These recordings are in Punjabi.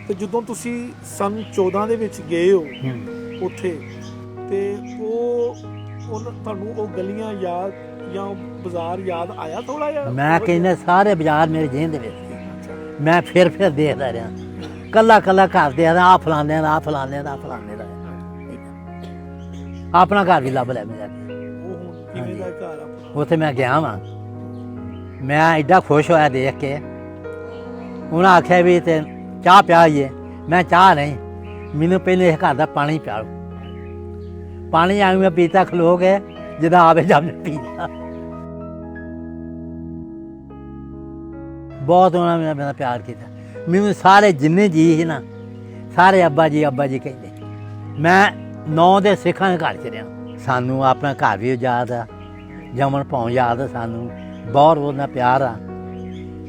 ਤੇ ਜਦੋਂ ਤੁਸੀਂ ਸੰਨ 14 ਦੇ ਵਿੱਚ ਗਏ ਹੋ ਉੱਥੇ ਤੇ ਉਹ ਤੁਹਾਨੂੰ ਉਹ ਗਲੀਆਂ ਯਾਦ ਜਾਂ ਬਾਜ਼ਾਰ ਯਾਦ ਆਇਆ ਥੋੜਾ ਜਿਹਾ? ਮੈਂ ਕਹਿੰਦਾ ਸਾਰੇ ਬਾਜ਼ਾਰ ਮੇਰੇ ਜਿਹਨ ਦੇ ਵਿੱਚ ਸੀ। ਮੈਂ ਫਿਰ ਦੇਖਦਾ ਰਿਹਾ, ਕੱਲਾ ਘਰ ਦੇਖਦਾ, ਆਹ ਫਲਾਣੇ ਦਾ, ਆਹ ਫਲਾਣੇ ਦਾ, ਆਹ ਫਲਾਣੇ ਦਾ। ਆਪਣਾ ਘਰ ਵੀ ਲੱਭ ਲਿਆ ਮੇਰਾ। ਉਹ ਹੁਣ ਕਿਵੇਂ ਦਾ ਘਰ ਆਪਣਾ? ਉੱਥੇ ਮੈਂ ਗਿਆ ਵਾਂ, ਮੈਂ ਐਡਾ ਖੁਸ਼ ਹੋਇਆ ਦੇਖ ਕੇ। ਉਹਨਾਂ ਆਖਿਆ ਵੀ ਤੇ ਚਾਹ ਪਿਆਈਏ। ਮੈਂ ਚਾਹ ਨਹੀਂ, ਮੈਨੂੰ ਪਹਿਲੇ ਇਸ ਘਰ ਦਾ ਪਾਣੀ ਪਿਆਓ। ਪਾਣੀ ਆਉਂ ਮੈਂ ਪੀਤਾ ਖਲੋ ਕੇ, ਜਿੱਦਾਂ ਆਵੇ ਜਦ ਪੀਤਾ। ਬਹੁਤ ਉਹਨਾਂ ਨੇ ਮੇਰਾ ਪਿਆਰ ਕੀਤਾ। ਮੈਨੂੰ ਸਾਰੇ ਜਿੰਨੇ ਜੀ ਸੀ ਨਾ, ਸਾਰੇ ਅੱਬਾ ਜੀ ਕਹਿੰਦੇ। ਮੈਂ 9 ਦੇ ਸਿੱਖਾਂ ਦੇ ਘਰ 'ਚ ਰਿਹਾ। ਸਾਨੂੰ ਆਪਣਾ ਘਰ ਵੀ ਯਾਦ ਆ, ਜਮਨ ਪਾਉਂ ਯਾਦ ਆ। ਸਾਨੂੰ ਬਹੁਤ ਉਹਦਾ ਪਿਆਰ ਆ।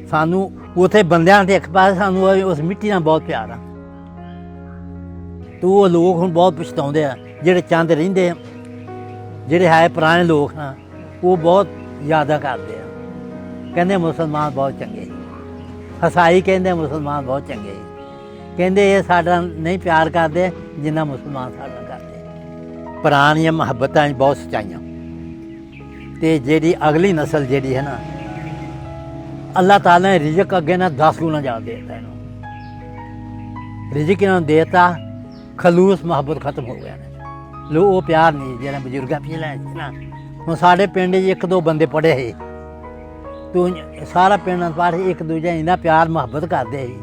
ਸਾਨੂੰ ਉੱਥੇ ਬੰਦਿਆਂ ਦੇ ਇੱਕ ਪਾਸੇ, ਸਾਨੂੰ ਉਸ ਮਿੱਟੀ ਨਾਲ ਬਹੁਤ ਪਿਆਰ ਆ। ਤੂੰ ਉਹ ਲੋਕ ਹੁਣ ਬਹੁਤ ਪਛਤਾਉਂਦੇ ਆ, ਜਿਹੜੇ ਚੰਦ ਰਹਿੰਦੇ ਆ, ਜਿਹੜੇ ਹੈ ਪੁਰਾਣੇ ਲੋਕ ਆ, ਉਹ ਬਹੁਤ ਯਾਦਾਂ ਕਰਦੇ ਆ। ਕਹਿੰਦੇ ਮੁਸਲਮਾਨ ਬਹੁਤ ਚੰਗੇ, ਹਸਾਈ ਕਹਿੰਦੇ ਮੁਸਲਮਾਨ ਬਹੁਤ ਚੰਗੇ। ਕਹਿੰਦੇ ਇਹ ਸਾਡਾ ਨਹੀਂ ਪਿਆਰ ਕਰਦੇ ਜਿੰਨਾ ਮੁਸਲਮਾਨ ਸਾਡਾ ਕਰਦੇ। ਪੁਰਾਣੀਆਂ ਮੁਹੱਬਤਾਂ 'ਚ ਬਹੁਤ ਸੱਚਾਈਆਂ। ਅਤੇ ਜਿਹੜੀ ਅਗਲੀ ਨਸਲ ਜਿਹੜੀ ਹੈ ਨਾ, ਅੱਲਾਹ ਤਾਲਾ ਨੇ ਰਿਜ਼ਕ ਅੱਗੇ ਨਾ 10 ਗੁਣਾ ਜ਼ਿਆਦਾ ਦੇ ਦਿੱਤਾ ਇਹਨੂੰ। ਰਿਜ਼ਕ ਇਹਨਾਂ ਨੂੰ ਦੇ ਦਿੱਤਾ, ਖਲੂਸ ਮੁਹੱਬਤ ਖਤਮ ਹੋ ਗਿਆ ਨੇ। ਲੋ ਉਹ ਪਿਆਰ ਨਹੀਂ ਜਿਹੜਾ ਬਜ਼ੁਰਗਾਂ ਪਿਛਲੇ ਸੀ ਨਾ। ਹੁਣ ਸਾਡੇ ਪਿੰਡ 'ਚ 1-2 ਬੰਦੇ ਪੜ੍ਹੇ ਸੀ, ਤੂੰ ਸਾਰਾ ਪਿੰਡ ਪੜ੍ਹ ਇੱਕ ਦੂਜੇ ਇੰਨਾ ਪਿਆਰ ਮੁਹੱਬਤ ਕਰਦੇ ਸੀ,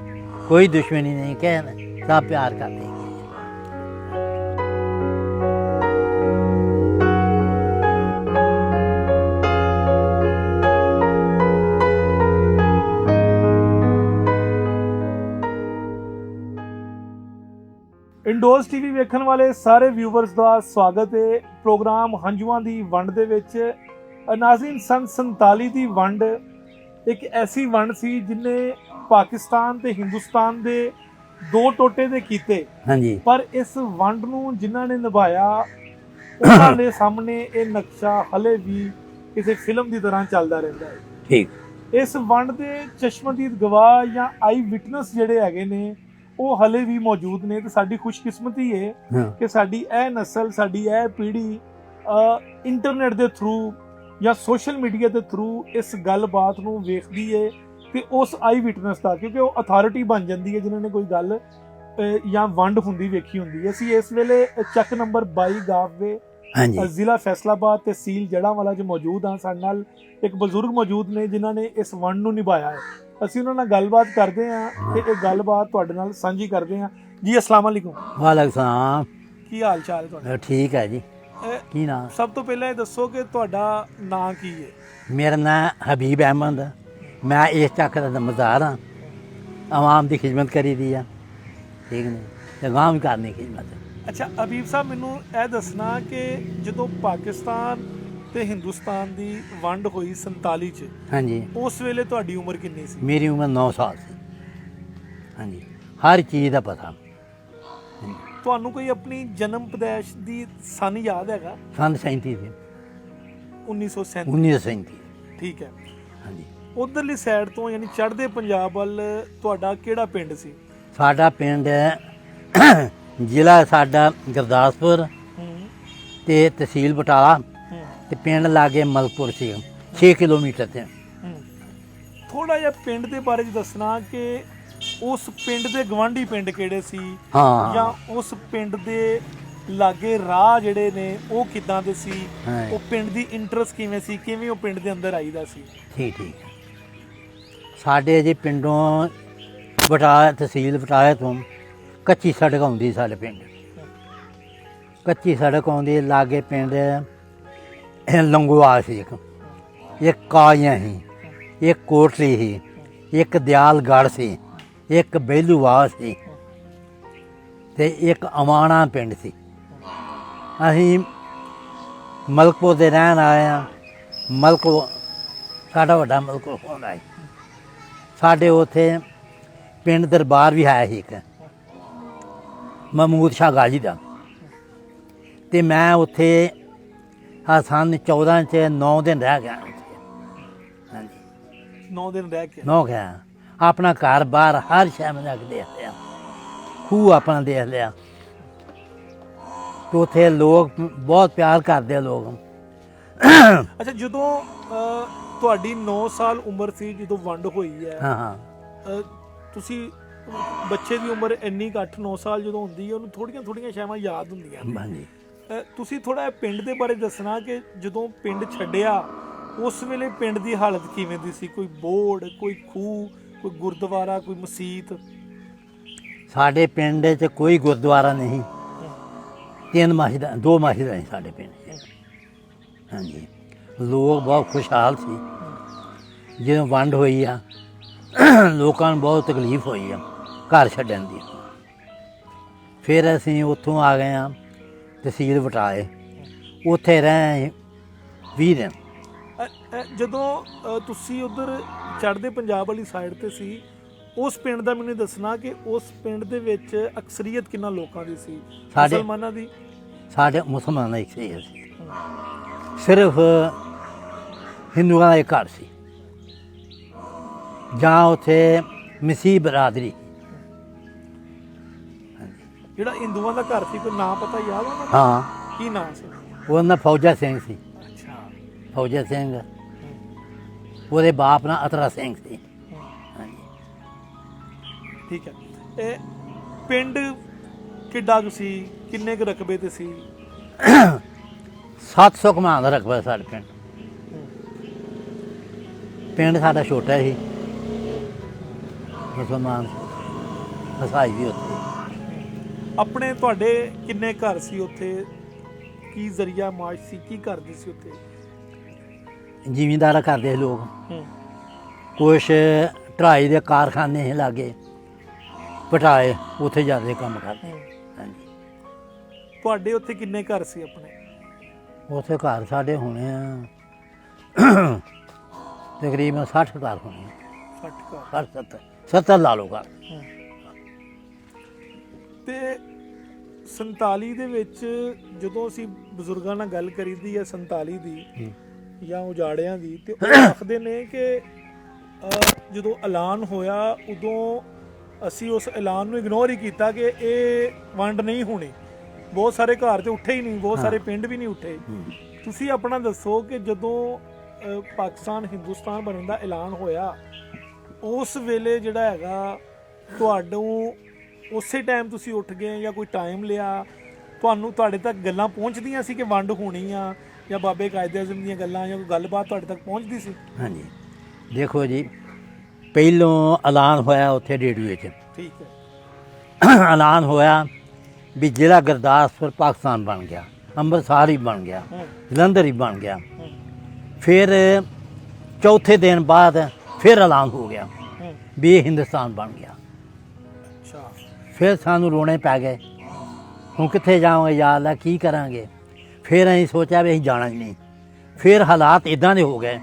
ਕੋਈ ਦੁਸ਼ਮਣੀ ਨਹੀਂ, ਕਹਿਣ ਸਭ ਪਿਆਰ ਕਰਦੇ। ਇੰਡੋਜ਼ ਟੀਵੀ ਵੇਖਣ ਵਾਲੇ ਸਾਰੇ ਵਿਊਵਰਸ ਦਾ ਸਵਾਗਤ ਹੈ। ਪ੍ਰੋਗਰਾਮ ਹੰਝੂਆਂ ਦੀ ਵੰਡ ਦੇ ਵਿੱਚ ਨਾਜ਼ਰੀਨ, ਸੰਨ 47 ਦੀ ਵੰਡ ਇੱਕ ਐਸੀ ਵੰਡ ਸੀ ਜਿਹਨੇ ਪਾਕਿਸਤਾਨ ਤੇ ਹਿੰਦੁਸਤਾਨ ਦੇ 2 ਟੋਟੇ ਦੇ ਕੀਤੇ। ਹਾਂਜੀ। ਪਰ ਇਸ ਵੰਡ ਨੂੰ ਜਿਨ੍ਹਾਂ ਨੇ ਨਿਭਾਇਆ, ਉਹਨਾਂ ਦੇ ਸਾਹਮਣੇ ਇਹ ਨਕਸ਼ਾ ਹਲੇ ਵੀ ਕਿਸੇ ਫਿਲਮ ਦੀ ਤਰ੍ਹਾਂ ਚੱਲਦਾ ਰਹਿੰਦਾ ਹੈ। ਠੀਕ। ਇਸ ਵੰਡ ਦੇ ਚਸ਼ਮਦੀਦ ਗਵਾਹ ਜਾਂ ਆਈ ਵਿਟਨੈਸ ਜਿਹੜੇ ਹੈਗੇ ਨੇ, ਉਹ ਹਲੇ ਵੀ ਮੌਜੂਦ ਨੇ। ਤੇ ਸਾਡੀ ਖੁਸ਼ਕਿਸਮਤੀ ਹੈ ਕਿ ਸਾਡੀ ਇਹ ਨਸਲ, ਸਾਡੀ ਇਹ ਪੀੜ੍ਹੀ ਇੰਟਰਨੈਟ ਦੇ ਥਰੂ ਜਾਂ ਸੋਸ਼ਲ ਮੀਡੀਆ ਦੇ ਥਰੂ ਇਸ ਗੱਲਬਾਤ ਨੂੰ ਵੇਖਦੀ ਹੈ ਤੇ ਉਸ ਆਈ ਵਿਟਨੈਸ ਦਾ, ਕਿਉਂਕਿ ਉਹ ਅਥਾਰਟੀ ਬਣ ਜਾਂਦੀ ਹੈ ਜਿਨ੍ਹਾਂ ਨੇ ਕੋਈ ਗੱਲ ਜਾਂ ਵੰਡ ਹੁੰਦੀ ਵੇਖੀ ਹੁੰਦੀ ਹੈ। ਅਸੀਂ ਇਸ ਵੇਲੇ ਚੱਕ ਨੰਬਰ 22 ਗਾਫਵੇ, ਜ਼ਿਲ੍ਹਾ ਫੈਸਲਾਬਾਦ, ਤਹਿਸੀਲ ਜੜ੍ਹਾਂਵਾਲਾ 'ਚ ਮੌਜੂਦ ਹਾਂ। ਸਾਡੇ ਨਾਲ ਇੱਕ ਬਜ਼ੁਰਗ ਮੌਜੂਦ ਨੇ ਜਿਨ੍ਹਾਂ ਨੇ ਇਸ ਵੰਡ ਨੂੰ ਨਿਭਾਇਆ ਹੈ। ਅਸੀਂ ਉਹਨਾਂ ਨਾਲ ਗੱਲਬਾਤ ਕਰਦੇ ਹਾਂ ਤੇ ਇਹ ਗੱਲਬਾਤ ਤੁਹਾਡੇ ਨਾਲ ਸਾਂਝੀ ਕਰਦੇ ਹਾਂ। ਜੀ ਅਸਲਾਮ ਵਾਲੇਕੁਮ। ਵਾਲੇਕੁਮ ਸਲਾਮ। ਕੀ ਹਾਲ ਚਾਲ ਹੈ ਤੁਹਾਡਾ? ਠੀਕ ਹੈ ਜੀ। ਕੀ ਨਾਮ? ਸਭ ਤੋਂ ਪਹਿਲਾਂ ਇਹ ਦੱਸੋ ਕਿ ਤੁਹਾਡਾ ਨਾਂ ਕੀ ਹੈ? ਮੇਰਾ ਨਾਂ ਹਬੀਬ ਅਹਿਮਦ। ਮੈਂ ਇਸ ਚੱਕ ਦਾ ਮਜ਼ਾਰ ਹਾਂ। ਆਵਾਮ ਦੀ ਖਿਦਮਤ ਕਰੀ ਦੀ ਆ, ਠੀਕ ਨੇ, ਤੇ ਗਾਂਵ ਵੀ ਕਰਨੀ ਖਿਦਮਤ। ਅੱਛਾ ਹਬੀਬ ਸਾਹਿਬ, ਮੈਨੂੰ ਇਹ ਦੱਸਣਾ ਕਿ ਜਦੋਂ ਪਾਕਿਸਤਾਨ ਤੇ ਹਿੰਦੁਸਤਾਨ ਦੀ ਵੰਡ ਹੋਈ 47 'ਚ, ਹਾਂਜੀ, ਉਸ ਵੇਲੇ ਤੁਹਾਡੀ ਉਮਰ ਕਿੰਨੀ ਸੀ? ਮੇਰੀ ਉਮਰ 9 ਸਾਲ ਸੀ। ਹਾਂਜੀ, ਹਰ ਚੀਜ਼ ਦਾ ਪਤਾ। ਤੁਹਾਨੂੰ ਕੋਈ ਆਪਣੀ ਜਨਮ ਪੈਦਾਇਸ਼ ਦੀ ਸਨ ਯਾਦ ਹੈਗਾ? ਸੰਨ 37 ਸੀ। 1937। ਠੀਕ ਹੈ। ਹਾਂਜੀ। ਉਧਰਲੀ ਸਾਈਡ ਤੋਂ ਯਾਨੀ ਚੜ੍ਹਦੇ ਪੰਜਾਬ ਵੱਲ ਤੁਹਾਡਾ ਕਿਹੜਾ ਪਿੰਡ ਸੀ? ਸਾਡਾ ਪਿੰਡ ਜ਼ਿਲ੍ਹਾ ਸਾਡਾ ਗੁਰਦਾਸਪੁਰ ਤੇ ਤਹਿਸੀਲ ਬਟਾਲਾ ਤੇ ਪਿੰਡ ਲਾਗੇ ਮਲਕਪੁਰ ਸੀ, 6 ਕਿਲੋਮੀਟਰ ਤੇ। ਥੋੜਾ ਜਿਹਾ ਪਿੰਡ ਦੇ ਬਾਰੇ ਦੱਸਣਾ ਕਿ ਉਸ ਪਿੰਡ ਦੇ ਗਵਾਂਢੀ ਪਿੰਡ ਕਿਹੜੇ ਸੀ? ਹਾਂ, ਜਾਂ ਉਸ ਪਿੰਡ ਦੇ ਲਾਗੇ ਰਾਹ ਜਿਹੜੇ ਨੇ ਉਹ ਕਿੱਦਾਂ ਦੇ ਸੀ? ਉਹ ਪਿੰਡ ਦੀ ਇੰਟਰਸਟ ਕਿਵੇਂ ਸੀ? ਕਿਵੇਂ ਉਹ ਪਿੰਡ ਦੇ ਅੰਦਰ ਆਈਦਾ ਸੀ? ਠੀਕ। ਸਾਡੇ ਜੀ ਪਿੰਡੋਂ ਬਟਾਲਾ, ਤਹਿਸੀਲ ਬਟਾਲੇ ਤੋਂ ਕੱਚੀ ਸੜਕ ਆਉਂਦੀ ਸਾਡੇ ਪਿੰਡ। ਕੱਚੀ ਸੜਕ ਆਉਂਦੀ, ਲਾਗੇ ਪਿੰਡ ਲੰਗੋਵਾਲ ਸੀ, ਇੱਕ ਕਾਲੀਆਂ ਸੀ, ਇੱਕ ਕੋਟਲੀ ਸੀ, ਇੱਕ ਦਿਆਲਗੜ੍ਹ ਸੀ, ਇੱਕ ਬੇਲੂਵਾਲ ਸੀ ਤੇ ਇੱਕ ਅਮਾਣਾ ਪਿੰਡ ਸੀ। ਅਸੀਂ ਮਲਕਪੁਰ ਦੇ ਰਹਿਣ ਆਏ ਹਾਂ। ਮਲਕਪੁਰ ਸਾਡਾ ਵੱਡਾ ਮਲਕਪੁਰ ਹੁੰਦਾ ਹੈ। ਸਾਡੇ ਉੱਥੇ ਪਿੰਡ ਦਰਬਾਰ ਵੀ ਹੈ ਸੀ ਇੱਕ ਮਹਿਮੂਦ ਸ਼ਾਹ ਗਾਜ਼ੀ ਦਾ, ਅਤੇ ਮੈਂ ਉੱਥੇ ਸੰਨ 14 'ਚ 9 ਦਿਨ ਰਹਿ ਗਿਆ। ਹਾਂਜੀ, 9 ਦਿਨ ਰਹਿ ਕੇ 9 ਗਿਆ। ਆਪਣਾ ਘਰ ਬਾਰ ਹਰ ਸ਼ਹਿਰ ਮੈਂ ਰੱਖਦੇ ਆ। ਖੂਹ ਆਪਣਾ ਦੇਖ ਲਿਆ ਤੇ ਉੱਥੇ ਲੋਕ ਬਹੁਤ ਪਿਆਰ ਕਰਦੇ ਆ ਲੋਕ। ਅੱਛਾ, ਜਦੋਂ ਤੁਹਾਡੀ 9 ਸਾਲ ਉਮਰ ਸੀ ਜਦੋਂ ਵੰਡ ਹੋਈ ਹੈ, ਹਾਂ ਤੁਸੀਂ ਬੱਚੇ ਦੀ ਉਮਰ ਇੰਨੀ 8-9 ਸਾਲ ਜਦੋਂ ਹੁੰਦੀ ਹੈ, ਉਹਨੂੰ ਥੋੜੀਆਂ ਸ਼ੈਵਾਂ ਯਾਦ ਹੁੰਦੀਆਂ ਨੇ। ਹਾਂਜੀ। ਤੁਸੀਂ ਥੋੜਾ ਪਿੰਡ ਦੇ ਬਾਰੇ ਦੱਸਣਾ ਕਿ ਜਦੋਂ ਪਿੰਡ ਛੱਡਿਆ ਉਸ ਵੇਲੇ ਪਿੰਡ ਦੀ ਹਾਲਤ ਕਿਵੇਂ ਦੀ ਸੀ? ਕੋਈ ਬੋਰਡ, ਕੋਈ ਖੂਹ, ਕੋਈ ਗੁਰਦੁਆਰਾ, ਕੋਈ ਮਸੀਤ? ਸਾਡੇ ਪਿੰਡ 'ਚ ਕੋਈ ਗੁਰਦੁਆਰਾ ਨਹੀਂ, 2 ਮਸਜਿਦਾਂ ਸੀ ਸਾਡੇ ਪਿੰਡ 'ਚ। ਹਾਂਜੀ, ਲੋਕ ਬਹੁਤ ਖੁਸ਼ਹਾਲ ਸੀ। ਜਦੋਂ ਵੰਡ ਹੋਈ ਆ ਲੋਕਾਂ ਨੂੰ ਬਹੁਤ ਤਕਲੀਫ ਹੋਈ ਆ ਘਰ ਛੱਡਣ ਦੀ। ਫਿਰ ਅਸੀਂ ਉੱਥੋਂ ਆ ਗਏ ਹਾਂ ਤਹਿਸੀਲ ਬਟਾਲੇ, ਉੱਥੇ ਰਹੇ 20 ਦਿਨ। ਜਦੋਂ ਤੁਸੀਂ ਉਧਰ ਚੜ੍ਹਦੇ ਪੰਜਾਬ ਵਾਲੀ ਸਾਈਡ ਤੇ ਸੀ, ਉਸ ਪਿੰਡ ਦਾ ਮੈਨੂੰ ਦੱਸਣਾ ਕਿ ਉਸ ਪਿੰਡ ਦੇ ਵਿੱਚ ਅਕਸਰੀਅਤ ਕਿੰਨਾ ਲੋਕਾਂ ਦੀ ਸੀ? ਮੁਸਲਮਾਨਾਂ ਦੀ? ਸਾਡੇ ਮੁਸਲਮਾਨਾਂ ਇੱਕ ਸੀ, ਸਿਰਫ ਹਿੰਦੂਆਂ ਦਾ ਇੱਕ ਘਰ ਸੀ, ਜਾਂ ਉੱਥੇ ਮਸੀਹ ਬਰਾਦਰੀ। ਜਿਹੜਾ ਹਿੰਦੂਆਂ ਦਾ ਘਰ ਸੀ, ਕੋਈ ਨਾਂ ਪਤਾ ਯਾਦ ਉਹਨਾਂ ਦਾ? ਹਾਂ। ਕੀ ਨਾਂ ਸੀ? ਉਹਦਾ ਫੌਜਾ ਸਿੰਘ ਸੀ। ਅੱਛਾ। ਫੌਜਾ ਸਿੰਘ, ਉਹਦੇ ਬਾਪ ਨਾਲ ਅਤਰਾ ਸਿੰਘ ਸੀ। ਹਾਂਜੀ। ਠੀਕ ਹੈ। ਇਹ ਪਿੰਡ ਕਿੱਡਾ ਕੁ ਸੀ? ਕਿੰਨੇ ਕੁ ਰਕਬੇ ਤੇ ਸੀ? 700 ਕਮਾਂ ਦਾ ਰਕਬਾ ਸਾਡੇ ਪਿੰਡ। ਪਿੰਡ ਸਾਡਾ ਛੋਟਾ ਸੀ, ਮੁਸਲਮਾਨ ਹਸਾਈ ਵੀ ਉੱਥੇ। ਆਪਣੇ ਤੁਹਾਡੇ ਕਿੰਨੇ ਘਰ ਸੀ ਉੱਥੇ? ਕੀ ਜ਼ਰੀਆ ਮਾਸ਼ ਸੀ? ਕੀ ਕਰਦੇ ਸੀ ਉੱਥੇ? ਜ਼ਿਮੀਂਦਾਰਾ ਕਰਦੇ ਸੀ ਲੋਕ। ਕੁਛ ਢਾਈ ਦੇ ਕਾਰਖਾਨੇ ਸੀ ਲਾਗੇ ਪਟਾਏ, ਉੱਥੇ ਜਾਂਦੇ ਕੰਮ ਕਰਦੇ। ਹਾਂਜੀ। ਤੁਹਾਡੇ ਉੱਥੇ ਕਿੰਨੇ ਘਰ ਸੀ ਆਪਣੇ? ਉੱਥੇ ਘਰ ਸਾਡੇ ਹੋਣੇ ਆ ਤਕਰੀਬਨ 60 ਘਰ ਹੋਣੇ ਆ। 60 ਘਰ? 70 ਲਾ ਲਓ ਘਰ। ਤੇ 47 ਦੇ ਵਿੱਚ ਜਦੋਂ ਅਸੀਂ ਬਜ਼ੁਰਗਾਂ ਨਾਲ ਗੱਲ ਕਰੀਦੀ ਹੈ 47 ਦੀ ਜਾਂ ਉਜਾੜਿਆਂ ਦੀ, ਤੇ ਉਹ ਆਖਦੇ ਨੇ ਕਿ ਜਦੋਂ ਐਲਾਨ ਹੋਇਆ ਉਦੋਂ ਅਸੀਂ ਉਸ ਐਲਾਨ ਨੂੰ ਇਗਨੋਰ ਹੀ ਕੀਤਾ ਕਿ ਇਹ ਵੰਡ ਨਹੀਂ ਹੋਣੀ। ਬਹੁਤ ਸਾਰੇ ਘਰ ਤੇ ਉੱਠੇ ਹੀ ਨਹੀਂ, ਬਹੁਤ ਸਾਰੇ ਪਿੰਡ ਵੀ ਨਹੀਂ ਉੱਠੇ। ਤੁਸੀਂ ਆਪਣਾ ਦੱਸੋ ਕਿ ਜਦੋਂ ਪਾਕਿਸਤਾਨ ਹਿੰਦੁਸਤਾਨ ਬਣਨ ਦਾ ਐਲਾਨ ਹੋਇਆ, ਉਸ ਵੇਲੇ ਜਿਹੜਾ ਹੈਗਾ ਤੁਹਾਨੂੰ ਉਸੇ ਟਾਈਮ ਤੁਸੀਂ ਉੱਠ ਗਏ ਜਾਂ ਕੋਈ ਟਾਈਮ ਲਿਆ? ਤੁਹਾਡੇ ਤੱਕ ਗੱਲਾਂ ਪਹੁੰਚਦੀਆਂ ਸੀ ਕਿ ਵੰਡ ਹੋਣੀ ਆ, ਜਾਂ ਬਾਬੇ ਕਾਇਦੇ ਆਜ਼ਮ ਦੀਆਂ ਗੱਲਾਂ ਜਾਂ ਕੋਈ ਗੱਲਬਾਤ ਤੁਹਾਡੇ ਤੱਕ ਪਹੁੰਚਦੀ ਸੀ? ਹਾਂਜੀ, ਦੇਖੋ ਜੀ, ਪਹਿਲੋਂ ਐਲਾਨ ਹੋਇਆ ਉੱਥੇ ਰੇਡੀਓ 'ਚ। ਠੀਕ ਹੈ। ਐਲਾਨ ਹੋਇਆ ਵੀ ਜ਼ਿਲ੍ਹਾ ਗੁਰਦਾਸਪੁਰ ਪਾਕਿਸਤਾਨ ਬਣ ਗਿਆ, ਅੰਮ੍ਰਿਤਸਰ ਹੀ ਬਣ ਗਿਆ, ਜਲੰਧਰ ਹੀ ਬਣ ਗਿਆ। ਫਿਰ ਚੌਥੇ ਦਿਨ ਬਾਅਦ ਫਿਰ ਐਲਾਨ ਹੋ ਗਿਆ ਵੀ ਇਹ ਹਿੰਦੁਸਤਾਨ ਬਣ ਗਿਆ। ਅੱਛਾ। ਫਿਰ ਸਾਨੂੰ ਰੋਣੇ ਪੈ ਗਏ, ਹੁਣ ਕਿੱਥੇ ਜਾਵਾਂਗੇ ਯਾਰ ਅੱਲਾ, ਕੀ ਕਰਾਂਗੇ? ਫਿਰ ਅਸੀਂ ਸੋਚਿਆ ਵੀ ਅਸੀਂ ਜਾਣਾ ਹੀ ਨਹੀਂ। ਫਿਰ ਹਾਲਾਤ ਇੱਦਾਂ ਦੇ ਹੋ ਗਏ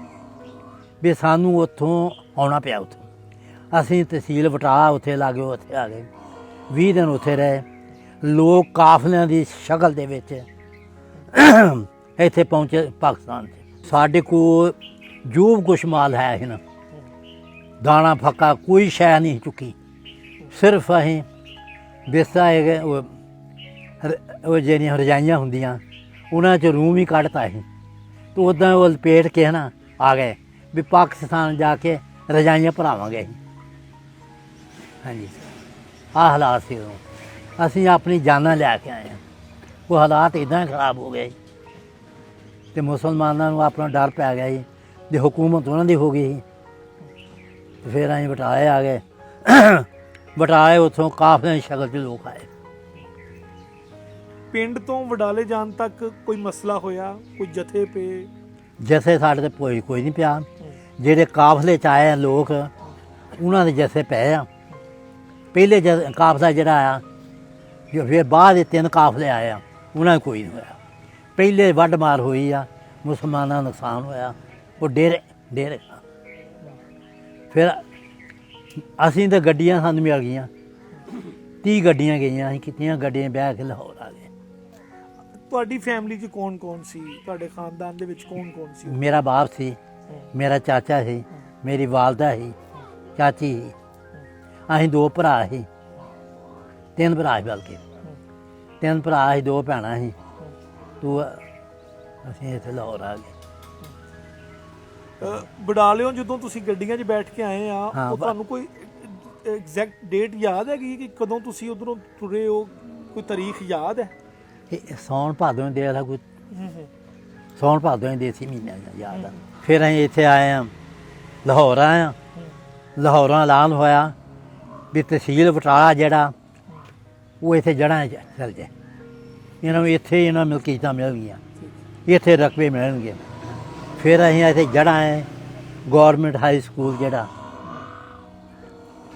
ਵੀ ਸਾਨੂੰ ਉੱਥੋਂ ਆਉਣਾ ਪਿਆ। ਉੱਥੋਂ ਅਸੀਂ ਤਹਿਸੀਲ ਬਟਾਲਾ ਉੱਥੇ ਲਾਗੇ ਉੱਥੇ ਆ ਗਏ। 20 ਦਿਨ ਉੱਥੇ ਰਹੇ। ਲੋਕ ਕਾਫਲਿਆਂ ਦੀ ਸ਼ਕਲ ਦੇ ਵਿੱਚ ਇੱਥੇ ਪਹੁੰਚੇ ਪਾਕਿਸਤਾਨ 'ਚ। ਸਾਡੇ ਕੋਲ ਜੋ ਕੁਛ ਮਾਲ ਹੈ ਸੀ ਨਾ, ਦਾਣਾ ਫੱਕਾ ਕੋਈ ਸ਼ੈ ਨਹੀਂ ਚੁੱਕੀ। ਸਿਰਫ ਅਸੀਂ ਬਿਸਤਰਾ ਹੈਗੇ ਉਹ ਜਿਹੜੀਆਂ ਰਜਾਈਆਂ ਹੁੰਦੀਆਂ ਉਹਨਾਂ 'ਚ ਰੂਮ ਹੀ ਕੱਢਤਾ ਸੀ, ਅਤੇ ਉੱਦਾਂ ਉਹ ਲਪੇਟ ਕੇ ਨਾ ਆ ਗਏ ਵੀ ਪਾਕਿਸਤਾਨ ਜਾ ਕੇ ਰਜਾਈਆਂ ਭਰਾਵਾਂਗੇ ਅਸੀਂ। ਹਾਂਜੀ, ਆਹ ਹਾਲਾਤ ਸੀ ਉਦੋਂ। ਅਸੀਂ ਆਪਣੀ ਜਾਨਾਂ ਲੈ ਕੇ ਆਏ ਹਾਂ। ਉਹ ਹਾਲਾਤ ਇੱਦਾਂ ਖਰਾਬ ਹੋ ਗਏ ਅਤੇ ਮੁਸਲਮਾਨਾਂ ਨੂੰ ਆਪਣਾ ਡਰ ਪੈ ਗਿਆ ਜੀ, ਜੇ ਹਕੂਮਤ ਉਹਨਾਂ ਦੀ ਹੋ ਗਈ ਸੀ। ਫਿਰ ਅਸੀਂ ਬਟਾਲੇ ਆ ਗਏ। ਬਟਾਲੇ ਉੱਥੋਂ ਕਾਫਲੇ ਦੀ ਸ਼ਕਲ 'ਚ ਲੋਕ ਆਏ। ਪਿੰਡ ਤੋਂ ਵਡਾਲੇ ਜਾਣ ਤੱਕ ਕੋਈ ਮਸਲਾ ਹੋਇਆ? ਕੋਈ ਜਥੇ ਪਏ? ਜਥੇ ਸਾਡੇ ਤੇ ਕੋਈ ਨਹੀਂ ਪਿਆ। ਜਿਹੜੇ ਕਾਫਲੇ 'ਚ ਆਏ ਆ ਲੋਕ, ਉਹਨਾਂ ਦੇ ਜਥੇ ਪਏ ਆ। ਪਹਿਲੇ ਕਾਫਲਾ ਜਿਹੜਾ ਆਇਆ, ਫਿਰ ਬਾਅਦ ਦੇ 3 ਕਾਫਲੇ ਆਏ ਆ, ਉਹਨਾਂ ਨੂੰ ਕੋਈ ਨਹੀਂ ਹੋਇਆ। ਪਹਿਲੇ ਵੱਢ ਮਾਰ ਹੋਈ ਆ, ਮੁਸਲਮਾਨਾਂ ਦਾ ਨੁਕਸਾਨ ਹੋਇਆ, ਉਹ ਡੇਰੇ। ਫਿਰ ਅਸੀਂ ਤਾਂ ਗੱਡੀਆਂ ਸਾਨੂੰ ਮਿਲ ਗਈਆਂ, 30 ਗੱਡੀਆਂ ਗਈਆਂ। ਅਸੀਂ ਕਿਤਨੀਆਂ ਗੱਡੀਆਂ ਬਹਿ ਕੇ ਲਾਹੌਰ ਆ ਗਏ। ਤੁਹਾਡੀ ਫੈਮਿਲੀ 'ਚ ਕੌਣ ਕੌਣ ਸੀ? ਤੁਹਾਡੇ ਖਾਨਦਾਨ ਦੇ ਵਿੱਚ ਕੌਣ ਕੌਣ ਸੀ? ਮੇਰਾ ਬਾਪ ਸੀ, ਮੇਰਾ ਚਾਚਾ ਸੀ, ਮੇਰੀ ਵਾਲਦਾ ਸੀ, ਚਾਚੀ ਸੀ, ਅਸੀਂ 2 ਭਰਾ ਸੀ। 3 ਭਰਾ ਸੀ ਬਲਕਿ 3 ਭਰਾ ਸੀ 2 ਭੈਣਾਂ ਸੀ ਤੂੰ ਅਸੀਂ ਇੱਥੇ ਲਾਹੌਰ ਆ ਗਏ। ਬਡਾਲਿਓ ਜਦੋਂ ਤੁਸੀਂ ਗੱਡੀਆਂ 'ਚ ਬੈਠ ਕੇ ਆਏ ਆ ਹਾਂ, ਉਹ ਤੁਹਾਨੂੰ ਕੋਈ ਐਗਜ਼ੈਕਟ ਡੇਟ ਯਾਦ ਹੈਗੀ ਕਿ ਕਦੋਂ ਤੁਸੀਂ ਉਧਰੋਂ ਤੁਰੇ ਹੋ? ਕੋਈ ਤਾਰੀਖ ਯਾਦ ਹੈ? ਇਹ ਸੌਣ ਭਾਦੋਂ ਦੇ ਦਾ ਕੋਈ ਸੌਣ ਭਾਦੋਂ ਦੇ ਦੇਸੀ ਮਹੀਨਿਆਂ ਦਾ ਯਾਦ ਆ। ਫਿਰ ਅਸੀਂ ਇੱਥੇ ਆਏ ਆ ਲਾਹੌਰ ਆਏ ਆ। ਲਾਹੌਰਾਂ ਐਲਾਨ ਹੋਇਆ ਵੀ ਤਹਿਸੀਲ ਬਟਾਲਾ ਜਿਹੜਾ ਉਹ ਇੱਥੇ ਜੜ੍ਹਾਂ 'ਚ ਚੱਲ ਜਾਏ। ਇਹਨਾਂ ਨੂੰ ਇੱਥੇ ਇਹਨਾਂ ਮਲਕੀਤਾਂ ਮਿਲ ਗਈਆਂ, ਇੱਥੇ ਰਕਬੇ ਮਿਲਣਗੇ। ਫਿਰ ਅਸੀਂ ਇੱਥੇ ਜੜ੍ਹਾਂ ਆਏ ਗੌਰਮੈਂਟ ਹਾਈ ਸਕੂਲ ਜਿਹੜਾ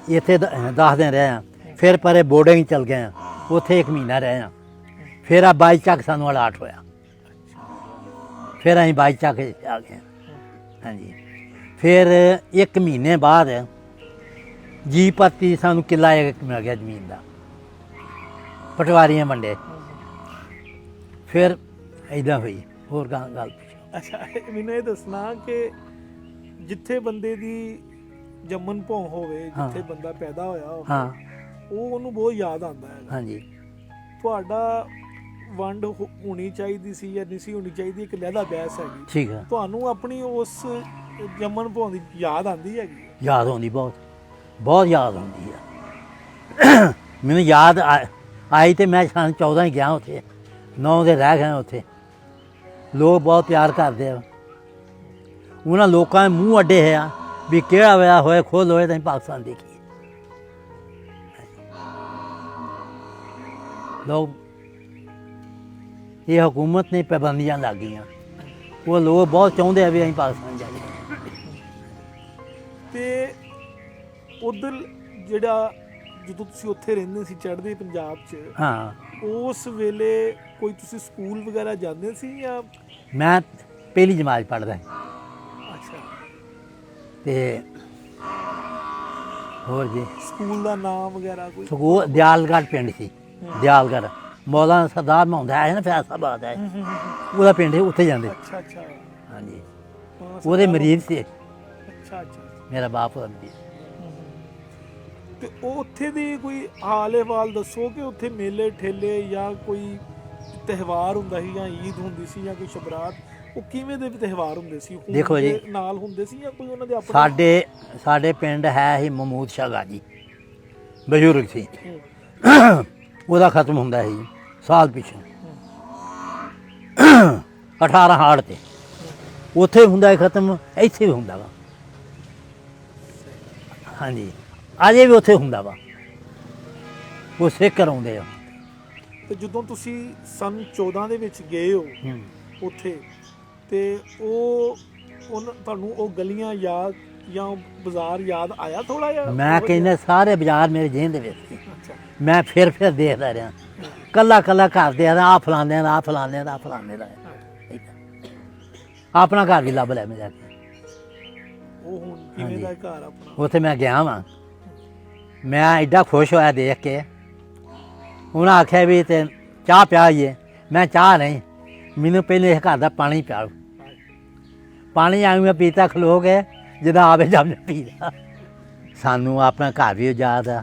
ਇੱਥੇ 10 ਦਿਨ ਰਹੇ ਆ। ਫਿਰ ਪਰੇ ਬੋਰਡਿੰਗ ਚਲ ਗਏ ਆ, ਉੱਥੇ 1 ਮਹੀਨਾ ਰਹੇ ਆ। ਫਿਰ ਆ 22 ਚੱਕ ਸਾਨੂੰ ਅਲਾਟ ਹੋਇਆ। ਫਿਰ ਅਸੀਂ 22 ਚੱਕ ਆ ਗਏ। ਹਾਂਜੀ, ਫਿਰ 1 ਮਹੀਨੇ ਬਾਅਦ ਜੀ ਪੱਤੀ ਸਾਨੂੰ ਕਿੱਲਾ 1 ਮਿਲ ਗਿਆ ਜ਼ਮੀਨ ਦਾ, ਪਟਵਾਰੀਆਂ ਵੰਡੇ। ਫਿਰ ਇੱਦਾਂ ਹੋਈ। ਹੋਰ ਗੱਲ ਪੁੱਛੋ। ਅੱਛਾ, ਮੈਨੂੰ ਇਹ ਦੱਸਣਾ ਕਿ ਜਿੱਥੇ ਬੰਦੇ ਦੀ ਜੰਮਣ ਭੌਂ ਹੋਵੇ, ਜਿੱਥੇ ਬੰਦਾ ਪੈਦਾ ਹੋਇਆ ਹੋਵੇ, ਹਾਂ, ਉਹ ਉਹਨੂੰ ਬਹੁਤ ਯਾਦ ਆਉਂਦਾ ਹੈ। ਹਾਂਜੀ। ਤੁਹਾਡਾ ਵੰਡ ਹੋਣੀ ਚਾਹੀਦੀ ਸੀ ਜਾਂ ਨਹੀਂ ਸੀ ਹੋਣੀ ਚਾਹੀਦੀ, ਇੱਕ ਲਹਿਦਾ ਬਹਿਸ ਹੈਗੀ। ਠੀਕ ਹੈ। ਤੁਹਾਨੂੰ ਆਪਣੀ ਉਸ ਜੰਮਣ ਭੌਂ ਦੀ ਯਾਦ ਆਉਂਦੀ ਹੈਗੀ? ਯਾਦ ਆਉਂਦੀ, ਬਹੁਤ ਯਾਦ ਆਉਂਦੀ ਆ। ਮੈਨੂੰ ਯਾਦ ਆਈ ਤੇ ਮੈਂ ਸਾਲ 14 ਹੀ ਗਿਆ ਉੱਥੇ, 9 ਦੇ ਰਹਿ ਗਏ ਉੱਥੇ। ਲੋਕ ਬਹੁਤ ਪਿਆਰ ਕਰਦੇ ਆ। ਉਹਨਾਂ ਲੋਕਾਂ ਦੇ ਮੂੰਹ ਅੱਡੇ ਹੈ ਆ ਵੀ ਕਿਹੜਾ ਹੋਇਆ ਹੋਏ ਖੋਲ ਹੋਏ ਤਾਂ ਅਸੀਂ ਪਾਕਿਸਤਾਨ ਦੇਖੀਏ। ਲੋਕ ਇਹ ਹਕੂਮਤ ਨੇ ਪਾਬੰਦੀਆਂ ਲੱਗ ਗਈਆਂ, ਉਹ ਲੋਕ ਬਹੁਤ ਚਾਹੁੰਦੇ ਆ ਵੀ ਅਸੀਂ ਪਾਕਿਸਤਾਨ ਜਾਈਏ। ਤੇ ਉਧਰ ਜਿਹੜਾ ਜਦੋਂ ਤੁਸੀਂ ਉੱਥੇ ਰਹਿੰਦੇ ਸੀ ਚੜ੍ਹਦੇ ਪੰਜਾਬ 'ਚ, ਹਾਂ, ਉਸ ਵੇਲੇ ਕੋਈ ਤੁਸੀਂ ਸਕੂਲ ਵਗੈਰਾ ਜਾਂਦੇ ਸੀ ਜਾਂ? ਮੈਂ ਪਹਿਲੀ ਜਮਾਤ ਪੜ੍ਹਦਾ ਅੱਛਾ। ਤੇ ਹੋਰ ਜੀ ਸਕੂਲ ਦਾ ਨਾਮ ਵਗੈਰਾ ਕੋਈ? ਸਕੂਲ ਦਿਆਲਗੜ੍ਹ ਪਿੰਡ ਸੀ, ਦਿਆਲਗੜ੍ਹ। ਮੌਲਾਨਾ ਸਰਦਾਰ ਮੁਹੰਮਦ ਹੈ ਨਾ ਫੈਸਲਾਬਾਦ ਹੈ, ਉਹਦਾ ਪਿੰਡ ਸੀ, ਉੱਥੇ ਜਾਂਦੇ। ਅੱਛਾ ਅੱਛਾ। ਹਾਂਜੀ, ਉਹਦੇ ਮਰੀਜ਼ ਸੀ। ਅੱਛਾ ਅੱਛਾ। ਮੇਰਾ ਬਾਪ ਉਹਦਾ ਮਰੀਜ਼। ਤੇ ਉਹ ਉੱਥੇ ਦੀ ਕੋਈ ਹਾਲ ਅਹਿਵਾਲ ਦੱਸੋ ਕਿ ਉੱਥੇ ਮੇਲੇ ਠੇਲੇ ਜਾਂ ਕੋਈ ਤਿਉਹਾਰ ਹੁੰਦਾ ਸੀ ਜਾਂ ਈਦ ਹੁੰਦੀ ਸੀ ਜਾਂ ਕੋਈ ਸ਼ਬਰਾਤ, ਉਹ ਕਿਵੇਂ ਦੇ ਤਿਉਹਾਰ ਹੁੰਦੇ ਸੀ? ਦੇਖੋ ਜੀ, ਨਾਲ ਹੁੰਦੇ ਸੀ ਜਾਂ ਕੋਈ ਉਹਨਾਂ ਦੇ ਆਪਣੇ? ਸਾਡੇ ਪਿੰਡ ਹੈ ਹੀ ਮਹਿਮੂਦ ਸ਼ਾਹ ਗਾਜੀ, ਬਜ਼ੁਰਗ ਸੀ। ਉਹਦਾ ਖਤਮ ਹੁੰਦਾ ਸੀ ਸਾਲ ਪਿੱਛੋਂ 18 ਹਾੜ ਤੇ। ਉੱਥੇ ਹੁੰਦਾ ਖਤਮ, ਇੱਥੇ ਵੀ ਹੁੰਦਾ ਵਾ। ਹਾਂਜੀ, ਅਜੇ ਵੀ ਉੱਥੇ ਹੁੰਦਾ ਵਾ। ਉਹ ਸਿੱਖ ਕਰਾਉਂਦੇ ਆ। ਤੇ ਜਦੋਂ ਤੁਸੀਂ ਸਨ 14 ਦੇ ਵਿੱਚ ਗਏ ਹੋ ਉੱਥੇ, ਤੇ ਤੁਹਾਨੂੰ ਉਹ ਗਲੀਆਂ ਯਾਦ ਜਾਂ ਬਾਜ਼ਾਰ ਯਾਦ ਆਇਆ ਥੋੜਾ ਜਿਹਾ? ਮੈਂ ਕਹਿੰਦਾ ਸਾਰੇ ਬਾਜ਼ਾਰ ਮੇਰੇ ਜਿਹਨ ਦੇ ਵਿੱਚ ਸੀ। ਅੱਛਾ। ਮੈਂ ਫਿਰ ਦੇਖਦਾ ਰਿਹਾ, ਕੱਲਾ ਘਰ ਦੇ ਆ ਫਲਾਣੇ ਦਾ, ਆ ਫਲਾਣੇ ਦਾ, ਆ ਫਲਾਣੇ ਦਾ। ਆਪਣਾ ਘਰ ਵੀ ਲੱਭ ਲਿਆ ਮੈਂ ਜਾ ਕੇ। ਉਹ ਹੁਣ ਕਿਵੇਂ ਦਾ ਘਰ ਆਪਣਾ? ਉੱਥੇ ਮੈਂ ਗਿਆ ਵਾਂ, ਮੈਂ ਐਡਾ ਖੁਸ਼ ਹੋਇਆ ਦੇਖ ਕੇ। ਉਹਨਾਂ ਆਖਿਆ ਵੀ ਤੇ ਚਾਹ ਪਿਆਈਏ। ਮੈਂ ਚਾਹ ਨਹੀਂ, ਮੈਨੂੰ ਪਹਿਲੇ ਇਸ ਘਰ ਦਾ ਪਾਣੀ ਪਿਆਓ। ਪਾਣੀ ਆਉਂ ਮੈਂ ਪੀਤਾ ਖਲੋ ਕੇ, ਜਿੱਦਾਂ ਆਵੇ ਜਮ ਪੀਦਾ। ਸਾਨੂੰ ਆਪਣਾ ਘਰ ਵੀ ਯਾਦ ਆ,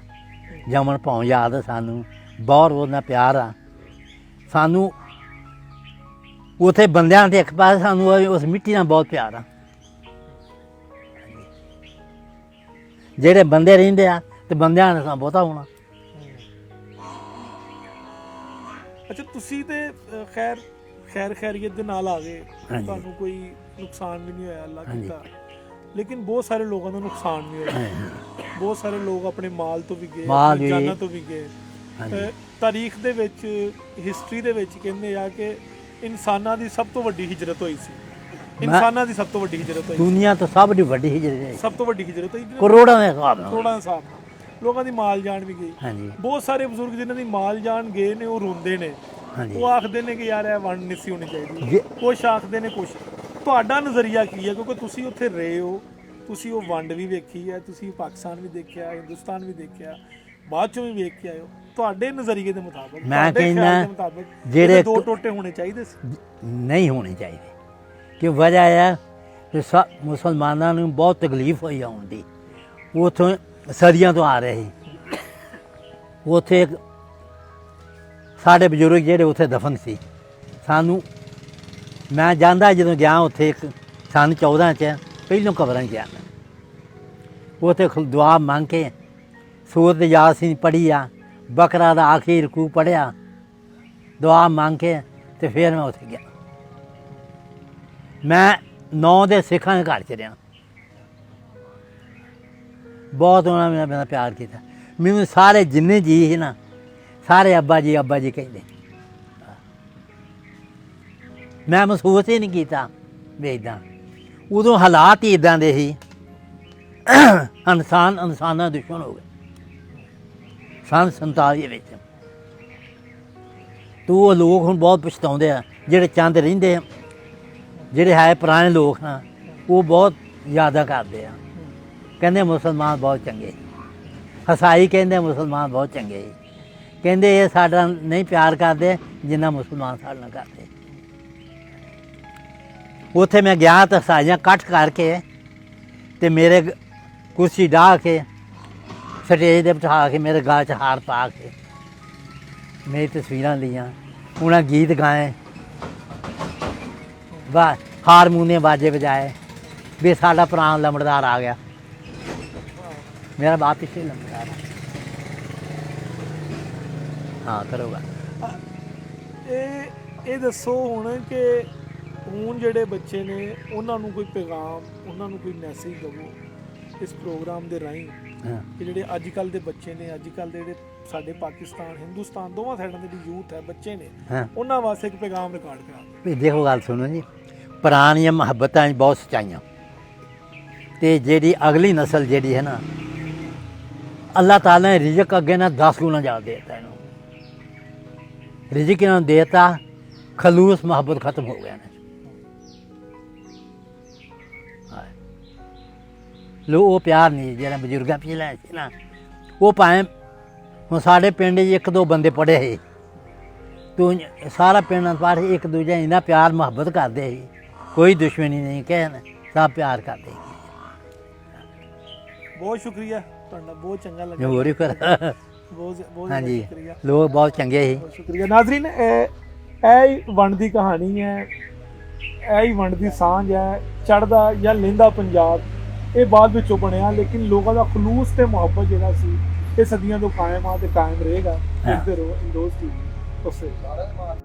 ਜੰਮਣ ਭੌਂ ਯਾਦ ਆ ਸਾਨੂੰ, ਬਹੁਤ ਉਹਦਾ ਪਿਆਰ ਆ ਸਾਨੂੰ। ਉੱਥੇ ਬੰਦਿਆਂ ਦੇ ਇੱਕ ਪਾਸੇ ਸਾਨੂੰ ਉਸ ਮਿੱਟੀ ਨਾਲ ਬਹੁਤ ਪਿਆਰ ਆ। ਜਿਹੜੇ ਬੰਦੇ ਰਹਿੰਦੇ ਆ ਤੇ ਬੰਦਿਆਂ ਨਾਲ ਸਾਨੂੰ ਬਹੁਤਾ ਹੋਣਾ। ਅੱਛਾ, ਤੁਸੀਂ ਤੇ ਖੈਰ ਖੈਰੀਅਤ ਦੇ ਨਾਲ ਆ ਗਏ, ਤੁਹਾਨੂੰ ਕੋਈ ਨੁਕਸਾਨ ਵੀ ਨਹੀਂ ਹੋਇਆ, ਅੱਲਾ ਕੀਤਾ। ਲੇਕਿਨ ਬਹੁਤ ਸਾਰੇ ਲੋਕਾਂ ਦਾ ਨੁਕਸਾਨ ਵੀ ਹੋਇਆ। ਬਹੁਤ ਸਾਰੇ ਲੋਕ ਆਪਣੇ ਮਾਲ ਤੋਂ ਵੀ ਗਏ, ਜਾਨਾਂ ਤੋਂ ਵੀ ਗਏ। ਤਾਰੀਖ ਦੇ ਵਿੱਚ, ਹਿਸਟਰੀ ਦੇ ਵਿੱਚ ਕਹਿੰਦੇ ਆ ਕਿ ਇਨਸਾਨਾਂ ਦੀ ਸਭ ਤੋਂ ਵੱਡੀ ਹਿਜਰਤ ਹੋਈ ਸੀ। ਇਨਸਾਨਾਂ ਦੀ ਸਭ ਤੋਂ ਵੱਡੀ ਹਿਜਰਤ ਹੋਈ ਦੁਨੀਆ ਤੋਂ ਸਭ ਤੋਂ ਵੱਡੀ ਹਿਜਰਤ ਹੈ। ਸਭ ਤੋਂ ਵੱਡੀ ਹਿਜਰਤ ਹੋਈ, ਕਰੋੜਾਂ ਦੇ ਹਿਸਾਬ ਨਾਲ। ਕਰੋੜਾਂ ਦੇ ਹਿਸਾਬ ਨਾਲ ਲੋਕਾਂ ਦੀ ਮਾਲ ਜਾਨ ਵੀ ਗਈ। ਹਾਂਜੀ, ਬਹੁਤ ਸਾਰੇ ਬਜ਼ੁਰਗ ਜਿਨ੍ਹਾਂ ਦੀ ਮਾਲ ਜਾਨ ਗਏ ਨੇ, ਉਹ ਰੋਂਦੇ ਨੇ। ਹਾਂਜੀ, ਉਹ ਆਖਦੇ ਨੇ ਕਿ ਯਾਰ ਇਹ ਵੰਡ ਨਹੀਂ ਸੀ ਹੋਣੀ ਚਾਹੀਦੀ। ਕੁਛ ਆਖਦੇ ਨੇ ਕੁਛ। ਤੁਹਾਡਾ ਨਜ਼ਰੀਆ ਕੀ ਹੈ? ਕਿਉਂਕਿ ਤੁਸੀਂ ਉੱਥੇ ਰਹੇ ਹੋ, ਤੁਸੀਂ ਉਹ ਵੰਡ ਵੀ ਵੇਖੀ ਹੈ, ਤੁਸੀਂ ਪਾਕਿਸਤਾਨ ਵੀ ਦੇਖਿਆ, ਹਿੰਦੁਸਤਾਨ ਵੀ ਦੇਖਿਆ, ਬਾਅਦ ਚੋਂ ਵੀ ਵੇਖ ਕੇ ਆਏ ਹੋ। ਤੁਹਾਡੇ ਨਜ਼ਰੀਏ ਦੇ ਮੁਤਾਬਕ, ਮੈਂ ਕਹਿੰਦਾ ਜਿਹੜੇ 2 ਟੋਟੇ ਹੋਣੇ ਚਾਹੀਦੇ ਸੀ? ਨਹੀਂ ਹੋਣੇ ਚਾਹੀਦੇ। ਕਿ ਵਜ੍ਹਾ ਹੈ ਕਿ ਮੁਸਲਮਾਨਾਂ ਨੂੰ ਬਹੁਤ ਤਕਲੀਫ ਹੋਈ ਆਉਣ ਦੀ। ਉੱਥੋਂ ਸਦੀਆਂ ਤੋਂ ਆ ਰਹੇ ਸੀ। ਉੱਥੇ ਸਾਡੇ ਬਜ਼ੁਰਗ ਜਿਹੜੇ ਉੱਥੇ ਦਫਨ ਸੀ ਸਾਨੂੰ ਮੈਂ ਜਾਂਦਾ ਜਦੋਂ ਗਿਆ ਉੱਥੇ ਸੰਨ 14 ਚ ਪਹਿਲੋਂ ਕਬਰਾਂ 'ਚ ਗਿਆ ਉੱਥੇ ਦੁਆ ਮੰਗ ਕੇ ਸੂਰਤ ਯਾਸੀਨ ਪੜ੍ਹੀ ਆ ਬਕਰਾ ਦਾ ਆਖਰੀ ਰਕੂ ਪੜ੍ਹਿਆ ਦੁਆ ਮੰਗ ਕੇ ਤੇ ਫਿਰ ਮੈਂ ਉੱਥੇ ਗਿਆ। ਮੈਂ 9 ਦੇ ਸਿੱਖਾਂ ਦੇ ਘਰ 'ਚ ਰਿਹਾ ਬਹੁਤ ਉਹਨਾਂ ਨੇ ਮੇਰਾ ਪਿਆਰ ਕੀਤਾ ਮੈਨੂੰ ਸਾਰੇ ਜਿੰਨੇ ਜੀ ਸੀ ਨਾ ਸਾਰੇ ਅੱਬਾ ਜੀ ਕਹਿੰਦੇ ਮੈਂ ਮਹਿਸੂਸ ਹੀ ਨਹੀਂ ਕੀਤਾ ਵੀ ਇੱਦਾਂ ਉਦੋਂ ਹਾਲਾਤ ਹੀ ਇੱਦਾਂ ਦੇ ਸੀ ਇਨਸਾਨਾਂ ਦੁਸ਼ਮਣ ਹੋ ਗਏ ਸੰਨ 47 ਵਿੱਚ ਤੂੰ ਉਹ ਲੋਕ ਹੁਣ ਬਹੁਤ ਪਛਤਾਉਂਦੇ ਆ ਜਿਹੜੇ ਚੰਦ ਰਹਿੰਦੇ ਆ ਜਿਹੜੇ ਹੈ ਪੁਰਾਣੇ ਲੋਕ ਨਾ ਉਹ ਬਹੁਤ ਯਾਦਾਂ ਕਰਦੇ ਆ ਕਹਿੰਦੇ ਮੁਸਲਮਾਨ ਬਹੁਤ ਚੰਗੇ ਹਸਾਈ ਕਹਿੰਦੇ ਮੁਸਲਮਾਨ ਬਹੁਤ ਚੰਗੇ ਕਹਿੰਦੇ ਇਹ ਸਾਡਾ ਨਹੀਂ ਪਿਆਰ ਕਰਦੇ ਜਿੰਨਾ ਮੁਸਲਮਾਨ ਸਾਡੇ ਨਾਲ ਕਰਦੇ। ਉੱਥੇ ਮੈਂ ਗਿਆ ਤਾਂ ਹਸਾਈਆਂ ਇਕੱਠ ਕਰਕੇ ਤੇ ਮੇਰੇ ਕੁਰਸੀ ਡਾਹ ਕੇ ਸਟੇਜ 'ਤੇ ਬਿਠਾ ਕੇ ਮੇਰੇ ਗਾਲ 'ਚ ਹਾਰ ਪਾ ਕੇ ਮੇਰੀ ਤਸਵੀਰਾਂ ਲਈਆਂ ਉਹਨਾਂ ਗੀਤ ਗਾਏ ਵਾਹ ਹਾਰਮੋਨੀਅਮ ਬਾਜੇ ਵਜਾਏ ਵੀ ਸਾਡਾ ਪੁਰਾਣਾ ਲੰਬੜਦਾਰ ਆ ਗਿਆ ਮੇਰਾ ਬਾਪ ਪਿੱਛੇ ਲੰਬੜਦਾਰ ਹਾਂ ਕਰੋਗਾ। ਇਹ ਦੱਸੋ ਹੁਣ ਕਿ ਹੁਣ ਜਿਹੜੇ ਬੱਚੇ ਨੇ ਉਹਨਾਂ ਨੂੰ ਕੋਈ ਪੈਗਾਮ ਉਹਨਾਂ ਨੂੰ ਕੋਈ ਮੈਸੇਜ ਦੇਵੋ ਇਸ ਪ੍ਰੋਗਰਾਮ ਦੇ ਰਾਹੀਂ ਕਿ ਜਿਹੜੇ ਅੱਜ ਕੱਲ੍ਹ ਦੇ ਬੱਚੇ ਨੇ ਅੱਜ ਕੱਲ੍ਹ ਦੇ ਜਿਹੜੇ ਸਾਡੇ ਪਾਕਿਸਤਾਨ ਹਿੰਦੁਸਤਾਨ ਦੋਵਾਂ ਸਾਈਡਾਂ ਦੇ ਜਿਹੜੀ ਯੂਥ ਹੈ ਬੱਚੇ ਨੇ ਉਹਨਾਂ ਵਾਸਤੇ ਇੱਕ ਪੈਗਾਮ ਰਿਕਾਰਡ ਕਰਾ ਵੀ ਦੇਖੋ ਗੱਲ ਸੁਣੋ ਜੀ ਪੁਰਾਣੀਆਂ ਮੁਹੱਬਤਾਂ 'ਚ ਬਹੁਤ ਸੱਚਾਈਆਂ ਤੇ ਜਿਹੜੀ ਅਗਲੀ ਨਸਲ ਜਿਹੜੀ ਹੈ ਨਾ ਅੱਲਾਹ ਤਾਲਾ ਨੇ ਰਿਜ਼ਕ ਅੱਗੇ ਨਾ 10 ਗੁਣਾ ਜ਼ਿਆਦਾ ਦੇ ਦਿੱਤਾ ਇਹਨੂੰ ਰਿਜ਼ਕ ਇਹਨਾਂ ਨੂੰ ਦੇ ਦਿੱਤਾ ਖਲੂਸ ਮੁਹੱਬਤ ਖਤਮ ਹੋ ਗਿਆ ਨੇ ਲੋ ਉਹ ਪਿਆਰ ਨਹੀਂ ਜਿਹੜਾ ਬਜ਼ੁਰਗਾਂ ਪਿਛਲੇ ਸੀ ਨਾ ਉਹ ਭਾਵੇਂ ਹੁਣ ਸਾਡੇ ਪਿੰਡ 'ਚ 1-2 ਬੰਦੇ ਪੜ੍ਹੇ ਸੀ ਤੂੰ ਸਾਰਾ ਪਿੰਡ ਪਰ ਇੱਕ ਦੂਜੇ ਇੰਨਾ ਪਿਆਰ ਮੁਹੱਬਤ ਕਰਦੇ ਸੀ ਕੋਈ ਦੁਸ਼ਮਣੀ ਨਹੀਂ ਕਹਿਣ ਸਭ ਪਿਆਰ ਕਰਦੇ ਸੀ। ਬਹੁਤ ਸ਼ੁਕਰੀਆ ਤੁਹਾਡਾ ਬਹੁਤ ਚੰਗਾ ਲੱਗਾ ਹੋਰ ਹੀ ਕਰ ਬਹੁਤ ਹਾਂਜੀ ਸ਼ੁਕਰੀਆ ਲੋਕ ਬਹੁਤ ਚੰਗੇ ਸੀ। ਬਹੁਤ ਸ਼ੁਕਰੀਆ ਨਾਜ਼ਰੀਨ ਇਹ ਹੀ ਵੰਡ ਦੀ ਕਹਾਣੀ ਹੈ ਇਹ ਹੀ ਵੰਡ ਦੀ ਸਾਂਝ ਹੈ ਚੜ੍ਹਦਾ ਜਾਂ ਲਹਿੰਦਾ ਪੰਜਾਬ ਇਹ ਬਾਅਦ ਵਿੱਚੋਂ ਬਣਿਆ ਲੇਕਿਨ ਲੋਕਾਂ ਦਾ ਖਲੂਸ ਤੇ ਮੁਹੱਬਤ ਜਿਹੜਾ ਸੀ ਇਹ ਸਦੀਆਂ ਤੋਂ ਕਾਇਮ ਆ ਤੇ ਕਾਇਮ ਰਹੇਗਾ। ਦੇਖਦੇ ਰਹੋ ਇੰਦੋਜ਼ ਟੀਵੀ।